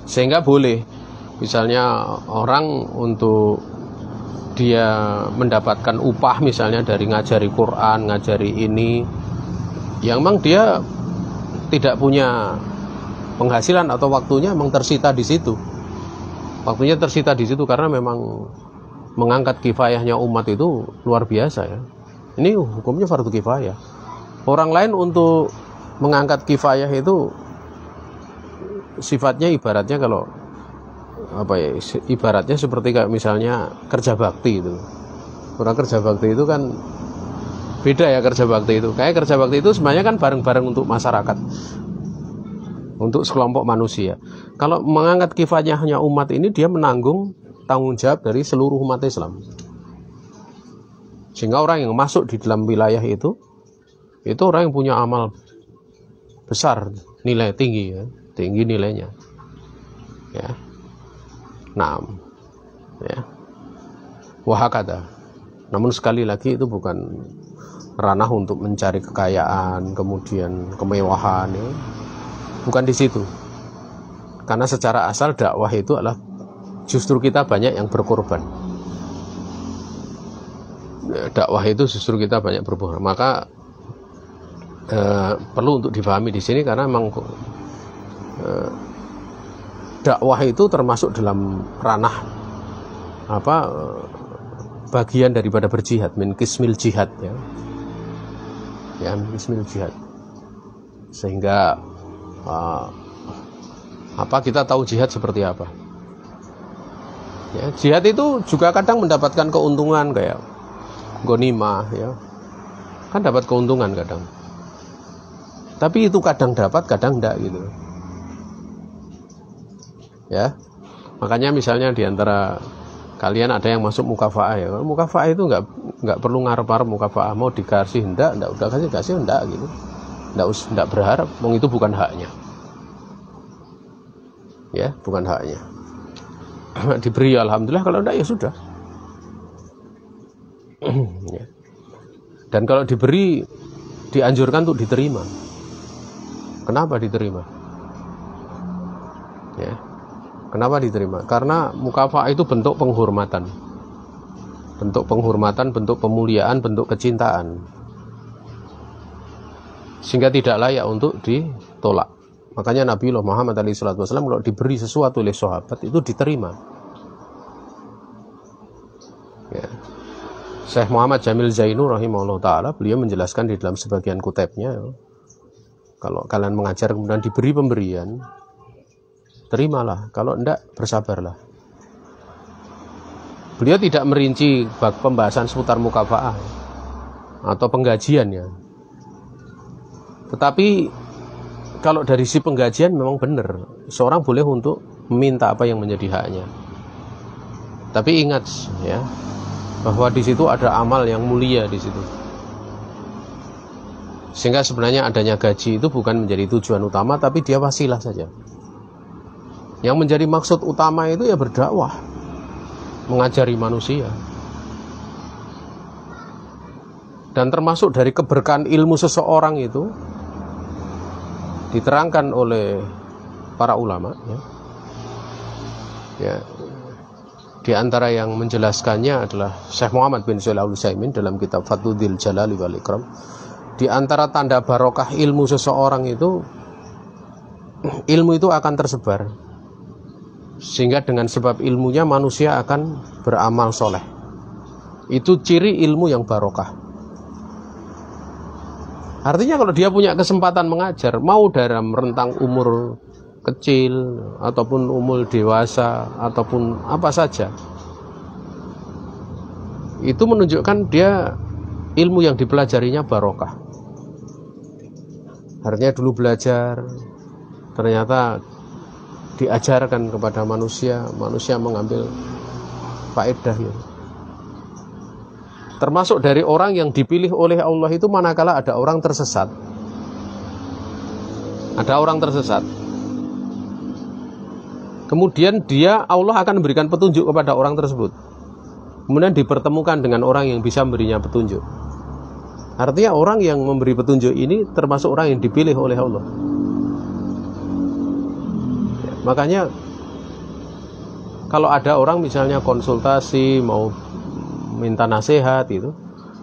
Sehingga boleh misalnya orang untuk dia mendapatkan upah misalnya dari ngajari Quran, ngajari ini, yang memang dia tidak punya penghasilan atau waktunya memang tersita di situ. Waktunya tersita di situ karena memang mengangkat kifayahnya umat itu luar biasa ya. Ini hukumnya fardu kifayah. Orang lain untuk mengangkat kifayah itu sifatnya ibaratnya kalau ibaratnya seperti kayak misalnya kerja bakti itu. Orang kerja bakti itu kan beda ya kerja bakti itu. Kayak kerja bakti itu sebenarnya kan bareng-bareng untuk masyarakat, untuk sekelompok manusia. Kalau mengangkat kifayahnya umat ini, dia menanggung tanggung jawab dari seluruh umat Islam. Sehingga orang yang masuk di dalam wilayah itu orang yang punya amal besar, nilai tinggi, ya, tinggi nilainya. Ya. Nah, ya. Wahakata. Namun sekali lagi itu bukan ranah untuk mencari kekayaan, kemudian kemewahan, ya. Bukan di situ. Karena secara asal dakwah itu adalah justru kita banyak yang berkorban. Dakwah itu justru kita banyak berkorban. Maka perlu untuk dipahami di sini, karena memang dakwah itu termasuk dalam ranah bagian daripada berjihad, min qismil jihad, ya. Ya, min qismil jihad. Sehingga kita tahu jihad seperti apa. Ya, jihad itu juga kadang mendapatkan keuntungan kayak ghanimah, ya. Kan dapat keuntungan kadang. Tapi itu kadang dapat, kadang enggak gitu. Ya. Makanya misalnya di antara kalian ada yang masuk mukafaah, ya. Mukafaah itu enggak perlu ngarep-ngarep mukafaah, mau dikasih enggak udah kasih enggak gitu. Enggak berharap, itu bukan haknya. Ya, bukan haknya. Diberi alhamdulillah, kalau enggak ya sudah. Ya. Dan kalau diberi, dianjurkan untuk diterima. Kenapa diterima? Ya. Kenapa diterima? Karena mukafaah itu bentuk penghormatan. Bentuk penghormatan, bentuk pemuliaan, bentuk kecintaan. Sehingga tidak layak untuk ditolak. Makanya Nabi Muhammad SAW kalau diberi sesuatu oleh sahabat itu diterima. Ya. Syekh Muhammad Jamil Zainu rahimahullah ta'ala, beliau menjelaskan di dalam sebagian kutebnya, ya, kalau kalian mengajar kemudian diberi pemberian, terimalah. Kalau enggak, bersabarlah. Beliau tidak merinci pembahasan seputar mukafaah atau penggajiannya. Tetapi kalau dari si penggajian memang benar, seorang boleh untuk meminta apa yang menjadi haknya. Tapi ingat, ya, bahwa di situ ada amal yang mulia di situ. Sehingga sebenarnya adanya gaji itu bukan menjadi tujuan utama, tapi dia wasilah saja. Yang menjadi maksud utama itu ya berdakwah, mengajari manusia. Dan termasuk dari keberkahan ilmu seseorang itu diterangkan oleh para ulama, ya. Ya. Di antara yang menjelaskannya adalah Syekh Muhammad bin Shalih Al-Utsaimin dalam kitab Fathul Jalali wal Ikram. Di antara tanda barokah ilmu seseorang itu, ilmu itu akan tersebar. Sehingga dengan sebab ilmunya manusia akan beramal soleh. Itu ciri ilmu yang barokah. Artinya kalau dia punya kesempatan mengajar, mau dalam rentang umur kecil, ataupun umur dewasa, ataupun apa saja, itu menunjukkan dia ilmu yang dipelajarinya barokah. Artinya dulu belajar, ternyata diajarkan kepada manusia, manusia mengambil faedah, ya. Termasuk dari orang yang dipilih oleh Allah itu manakala ada orang tersesat. Ada orang tersesat. Kemudian Allah akan memberikan petunjuk kepada orang tersebut. Kemudian dipertemukan dengan orang yang bisa memberinya petunjuk. Artinya orang yang memberi petunjuk ini termasuk orang yang dipilih oleh Allah. Ya, makanya kalau ada orang misalnya konsultasi, mau minta nasihat itu,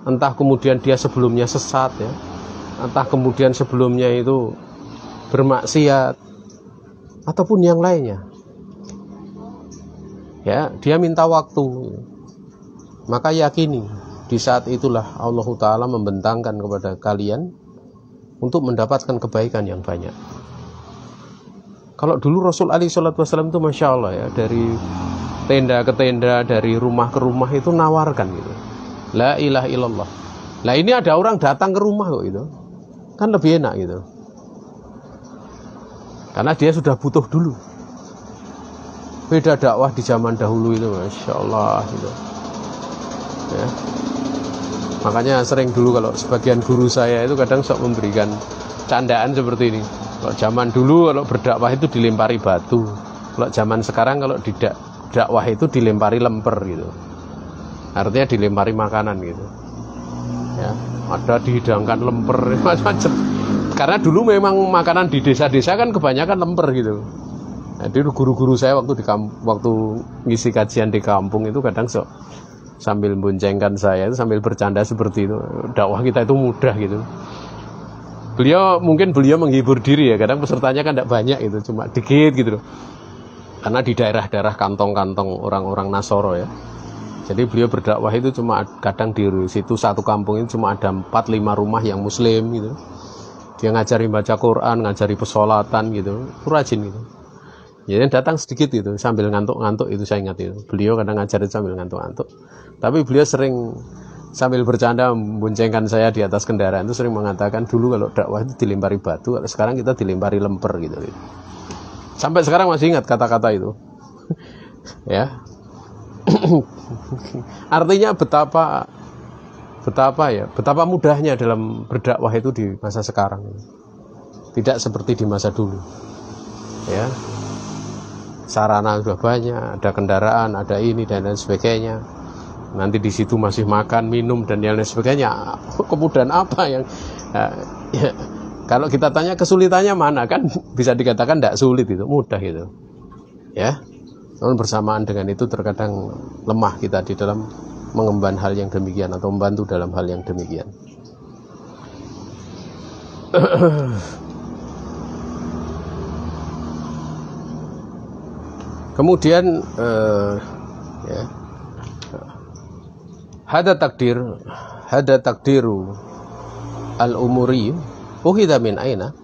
entah kemudian dia sebelumnya sesat, ya, entah kemudian sebelumnya itu bermaksiat, ataupun yang lainnya, ya, dia minta waktu, maka yakini di saat itulah Allah Ta'ala membentangkan kepada kalian untuk mendapatkan kebaikan yang banyak. Kalau dulu Rasul alaihi salatu wasallam itu Masya Allah ya, dari tenda ke tenda, dari rumah ke rumah itu nawarkan gitu. La ilaha illallah. Lah ini ada orang datang ke rumah kok itu. Kan lebih enak gitu. Karena dia sudah butuh dulu. Beda dakwah di zaman dahulu itu, Masya Allah gitu. Ya. Makanya sering dulu kalau sebagian guru saya itu kadang sok memberikan candaan seperti ini. Kalau zaman dulu kalau berdakwah itu dilempari batu. Kalau zaman sekarang kalau tidak dakwah itu dilempari lemper gitu. Artinya dilempari makanan gitu. Ya, ada dihidangkan lemper macam-macam. Karena dulu memang makanan di desa-desa kan kebanyakan lemper gitu. Jadi guru-guru saya waktu ngisi kajian di kampung itu kadang sok sambil boncengkan saya itu sambil bercanda seperti itu. Dakwah kita itu mudah gitu. Beliau menghibur diri ya, kadang pesertanya kan tidak banyak itu, cuma dikit gitu loh. Karena di daerah-daerah kantong-kantong orang-orang Nasoro ya. Jadi beliau berdakwah itu cuma kadang di situ satu kampung itu cuma ada 4-5 rumah yang muslim gitu. Dia ngajari baca Quran, ngajari pesolatan gitu, itu rajin gitu. Jadi datang sedikit itu sambil ngantuk-ngantuk itu saya ingat itu. Beliau kadang ngajarin sambil ngantuk-ngantuk. Tapi beliau sering sambil bercanda memboncengkan saya di atas kendaraan itu sering mengatakan dulu kalau dakwah itu dilempari batu, kalau sekarang kita dilempari lemper gitu. Sampai sekarang masih ingat kata-kata itu. Ya. Artinya betapa mudahnya dalam berdakwah itu di masa sekarang. Tidak seperti di masa dulu. Ya. Sarana sudah banyak, ada kendaraan, ada ini dan lain sebagainya. Nanti di situ masih makan, minum dan lain sebagainya. Kemudahan apa yang ya, kalau kita tanya kesulitannya mana, kan bisa dikatakan tidak sulit, itu mudah gitu. Ya. Namun bersamaan dengan itu terkadang lemah kita di dalam mengemban hal yang demikian atau membantu dalam hal yang demikian. Kemudian ya, hada takdiru al-umuri ukhidha min aina.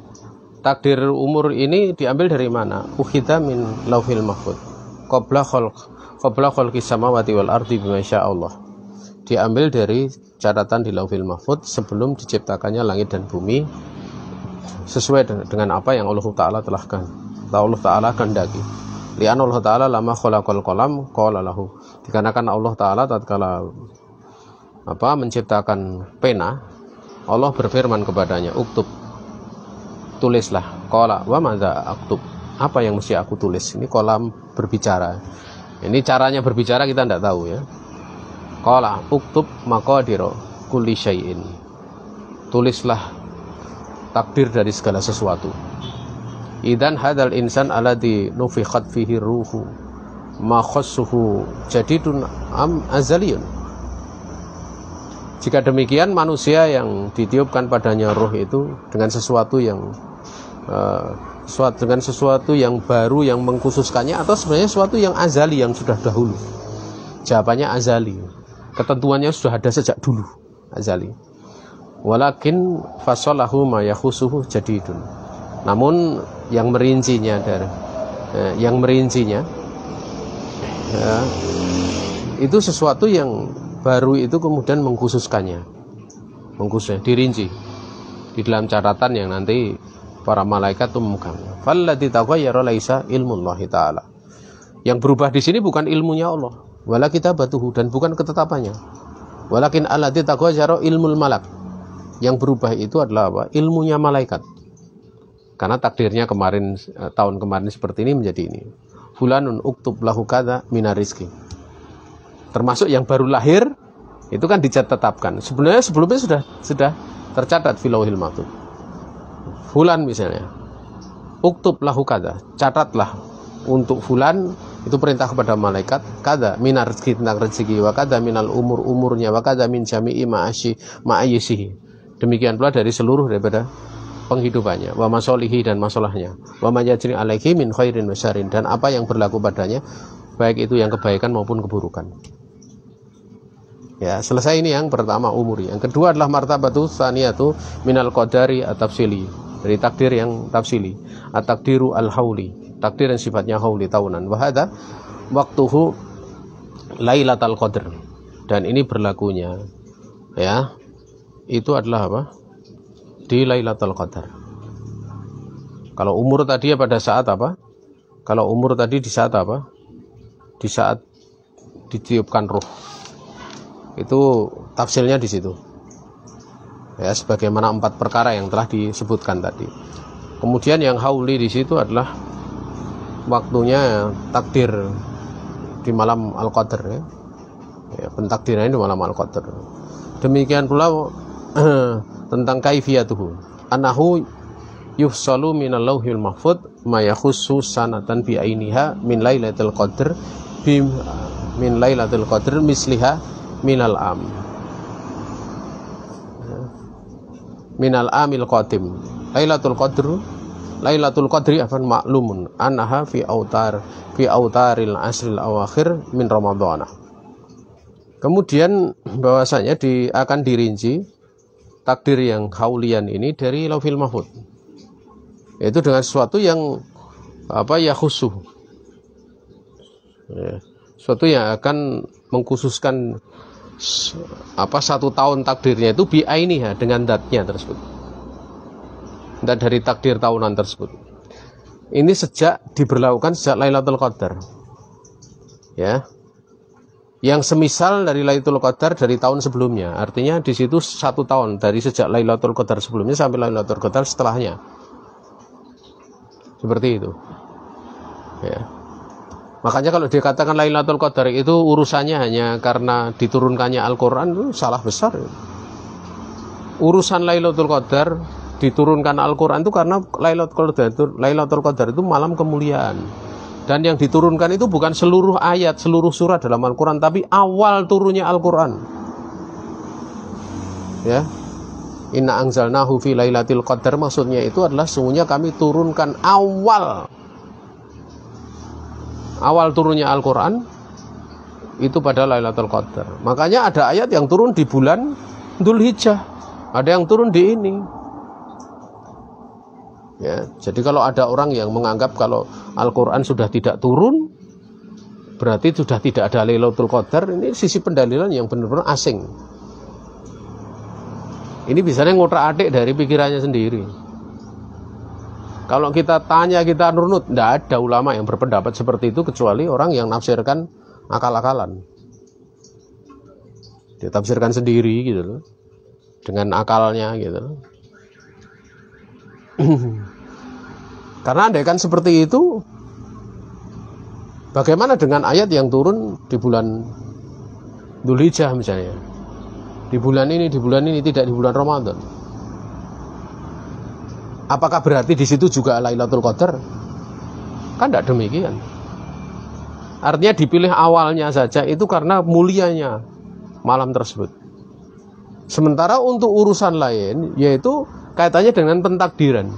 Takdir umur ini diambil dari mana? Ukhidha min lauhil mahfuz qabla khalqis samawati wal ardi bima Allah. Diambil dari catatan di lauhil mahfuz sebelum diciptakannya langit dan bumi, sesuai dengan apa yang Allah Ta'ala Allah Ta'ala kehendaki. Lian Allah Ta'ala lama khalaqal qalam qala lahu. Dikarenakan Allah Ta'ala tatkala menciptakan pena, Allah berfirman kepadanya, uktub, tulislah. Qala wa madza aktub, apa yang mesti aku tulis? Ini kolam berbicara. Ini caranya berbicara kita tidak tahu ya. Qala uktub maqadira kulli syai'in, tulislah takdir dari segala sesuatu. Idan hadal insan alladhi nufikhat fihi ruhu ma khassuhu jadidun am azaliyun. Jika demikian, manusia yang ditiupkan padanya roh itu dengan sesuatu yang baru yang mengkhususkannya, atau sebenarnya sesuatu yang azali yang sudah dahulu. Jawabannya azali. Ketentuannya sudah ada sejak dulu, azali. Walakin fasalahu ma yakhusuhu jadidun. Namun yang merincinya itu sesuatu yang baru itu kemudian mengkhususkannya, dirinci di dalam catatan yang nanti para malaikat itu memegang. Falladzi taghayyara laisa ilmullahi ta'ala. Yang berubah di sini bukan ilmunya Allah, wala kitabatuhu, dan bukan ketetapannya. Walakin alladzi taghayyara ilmul malak. Yang berubah itu adalah apa? Ilmunya malaikat. Karena takdirnya tahun kemarin seperti ini menjadi ini. Fulanun uktub lahu kadza minar rizqi. Termasuk yang baru lahir itu kan ditetapkan. Sebenarnya sebelumnya sudah tercatat fil lauhil mahfuz. Fulan misalnya, uktub lahu kadza, catatlah untuk fulan, itu perintah kepada malaikat, kadza minar rizqi, tentang rezeki, wa kadza minal umurnya, wa kadza min jami'i ma'ayyisihi. Demikian pula dari seluruh daripada penghidupannya, wa masolihi, dan masalahnya, wa majajri alaihi min khairin wa syarrin, dan apa yang berlaku padanya, baik itu yang kebaikan maupun keburukan. Ya, selesai ini yang pertama umuri. Yang kedua adalah martabatu tsaniyatu minal qadari at-tafsili, dari takdir yang tafsili, at-takdiru al-hauli, takdir yang sifatnya hauli tahunan. Wa hadza waqtuhu Lailatul Qadar. Dan ini berlakunya ya itu adalah apa? Di Lailatul Qadar. Kalau umur tadi pada saat apa? Kalau umur tadi di saat apa? Di saat ditiupkan ruh. Itu tafsirnya di situ. Ya, sebagaimana 4 perkara yang telah disebutkan tadi. Kemudian yang hauli di situ adalah waktunya takdir di malam Al-Qadar ya. Ya, pentakdirannya di malam Al-Qadar. Demikian pula tentang kaifiyatuhu. Anahu yufsalu minal lauhil mahfud ma yakhussu sanatan bi ainiha min lailatul qadr bi min lailatul qadr misliha minal am. Minal amil qadim. Lailatul Qadri afan maklumun annaha fi autaril asril awakhir min Ramadhana. Kemudian bahwasanya akan dirinci takdir yang haulian ini dari Lauhil Mahfuz. Yaitu dengan sesuatu yang ya khusus. Ya, sesuatu yang akan mengkhususkan 1 tahun takdirnya itu bi'ainiha dengan datnya tersebut. Dan dari takdir tahunan tersebut. Ini diberlakukan sejak Lailatul Qadar. Ya. Yang semisal dari Lailatul Qadar dari tahun sebelumnya. Artinya di situ 1 tahun dari sejak Lailatul Qadar sebelumnya sampai Lailatul Qadar setelahnya. Seperti itu. Ya. Makanya kalau dikatakan Lailatul Qadar itu urusannya hanya karena diturunkannya Al-Qur'an, itu salah besar. Urusan Lailatul Qadar diturunkan Al-Quran itu karena Lailatul Qadar itu malam kemuliaan. Dan yang diturunkan itu bukan seluruh ayat, seluruh surat dalam Al-Quran, tapi awal turunnya Al-Quran. Ya. Inna anzalnahu fi lailatul qadar, maksudnya itu adalah sungguhnya kami turunkan awal turunnya Al-Quran itu pada Lailatul Qadar. Makanya ada ayat yang turun di bulan Dzulhijjah, ada yang turun di ini. Ya, jadi kalau ada orang yang menganggap kalau Al-Quran sudah tidak turun, berarti sudah tidak ada Lailatul Qadar, ini sisi pendalilan yang benar-benar asing. Ini biasanya ngotak-atik dari pikirannya sendiri. Kalau kita tanya, kita runut, tidak ada ulama yang berpendapat seperti itu kecuali orang yang nafsirkan akal-akalan. Dia tafsirkan sendiri gitu loh, dengan akalnya gitu loh. Karena andai kan seperti itu, bagaimana dengan ayat yang turun di bulan Dzulhijjah misalnya, di bulan ini, tidak di bulan Ramadan? Apakah berarti di situ juga Lailatul Qadar? Kan tidak demikian. Artinya dipilih awalnya saja itu karena mulianya malam tersebut. Sementara untuk urusan lain, yaitu kaitannya dengan pentakdiran.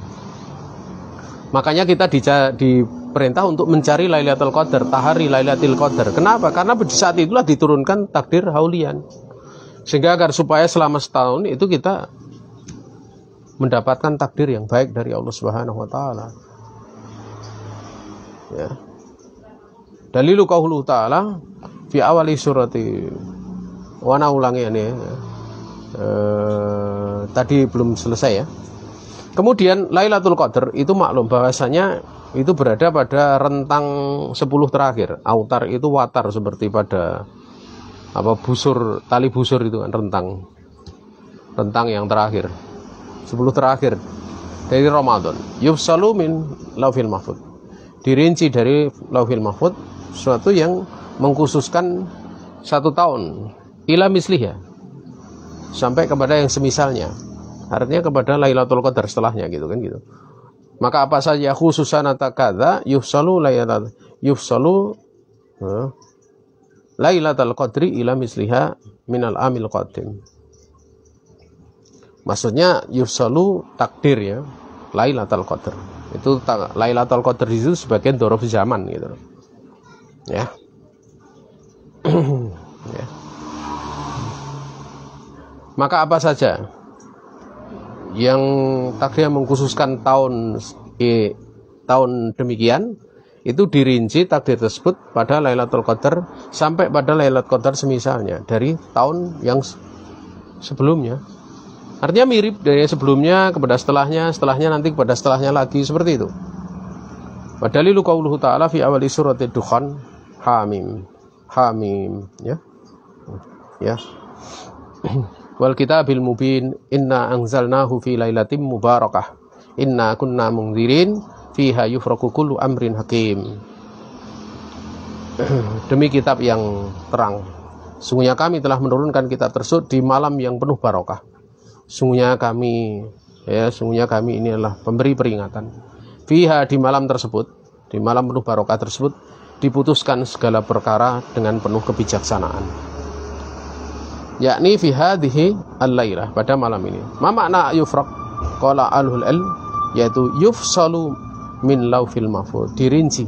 Makanya kita diperintah untuk mencari Lailatul Qadar, tahari Lailatul Qadar. Kenapa? Karena di saat itulah diturunkan takdir haulian. Sehingga agar supaya selama setahun itu kita mendapatkan takdir yang baik dari Allah Subhanahu wa taala. Ya. Dalilu qauluhu ta'ala fi awali surati, wana ulangi ini ya. Tadi belum selesai ya. Kemudian Lailatul Qadar itu maklum bahwasanya itu berada pada rentang 10 terakhir. Autar itu watar seperti pada busur, tali busur itu kan, rentang yang terakhir. 10 terakhir dari Ramadan. Yufsalu min Lauhil Mahfuz. Dirinci dari Lauhil Mahfuz sesuatu yang mengkhususkan 1 tahun ila misliha, sampai kepada yang semisalnya. Artinya kepada Lailatul Qadar setelahnya gitu kan gitu. Maka apa saja khususan atakadza yufsalu Lailatul Qadri ila misliha minal amil qadim. Maksudnya yufsalu takdir ya, Lailatul Qadar. Itu Lailatul Qadar itu sebagian dzaraf zaman gitu. Ya. Ya. Maka apa saja yang takdir mengkhususkan tahun demikian itu dirinci takdir tersebut pada Lailatul Qadar sampai pada Lailatul Qadar semisalnya dari tahun yang sebelumnya. Artinya mirip dari sebelumnya kepada setelahnya, setelahnya nanti kepada setelahnya lagi, seperti itu. Wadalilu qauluhu ta'ala fi awali surati Dukhan Hamim. Hamim, ya. Ya. Wal kitabil mubin inna anzalnahu fi lailatin mubarakah. Inna kunna mundzirin fiha yufraqu kullu amrin hakim. Demi kitab yang terang, sungguhnya kami telah menurunkan kitab tersebut di malam yang penuh barokah. Sungguhnya kami ini adalah pemberi peringatan. Fiha, di malam tersebut, di malam penuh barokah tersebut, diputuskan segala perkara dengan penuh kebijaksanaan. Yakni fi hadhihi al-lailah, pada malam ini. Ma makna yufraq? Qala ahlul ilm, yaitu yufsalu min laufil mahfuz, dirinci.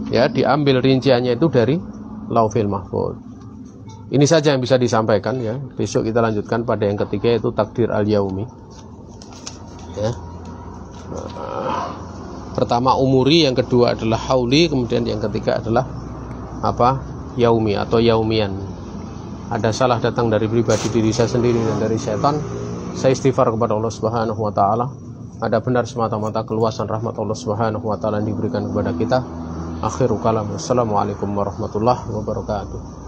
Ya, diambil rinciannya itu dari laufil mahfuz. Ini saja yang bisa disampaikan, ya. Besok kita lanjutkan pada yang ketiga, yaitu takdir al-yaumi. Ya. Pertama umuri, yang kedua adalah hauli, kemudian yang ketiga adalah apa? Yaumi atau yaumian. Ada salah datang dari pribadi diri saya sendiri dan dari setan, saya istighfar kepada Allah Subhanahu wa taala. Ada benar semata-mata keluasan rahmat Allah Subhanahu wa taala yang diberikan kepada kita. Akhirul kalam. Wassalamualaikum warahmatullahi wabarakatuh.